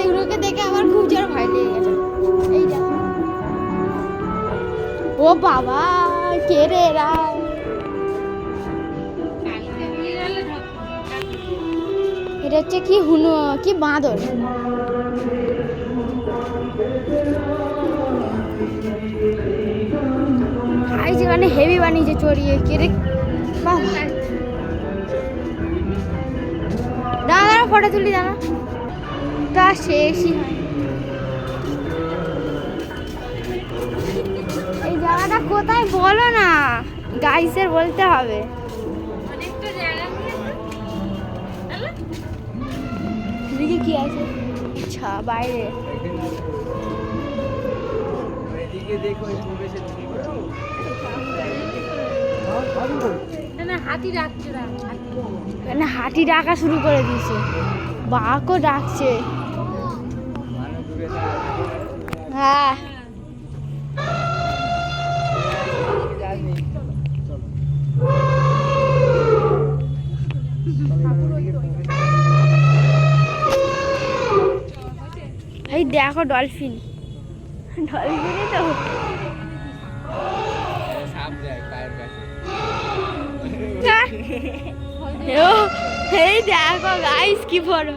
এগুলোকে দেখে আমার খুব জোর ভয় লেগে গেছে। এইটা ও বাবা, কে রে এরা? এটা হচ্ছে কি কি বাঁদর। এই যেখানে হেভি বানিয়েছে চড়িয়ে, কে রে? দাঁড়া ফটো তুলি, দাঁড়া, তা শেষই হয়। এই জায়গাটা কোথায় বলো না, গাইসের বলতে হবে। এদিকে কি আছে? আচ্ছা, বাইরে। হাতি ডাকা শুরু করে দিয়েছে, বাঘও ডাকছে। হ্যাঁ, এই দেখো ডলফিন, ডলফিনই তো। এই দেখো গাইস কি বড়।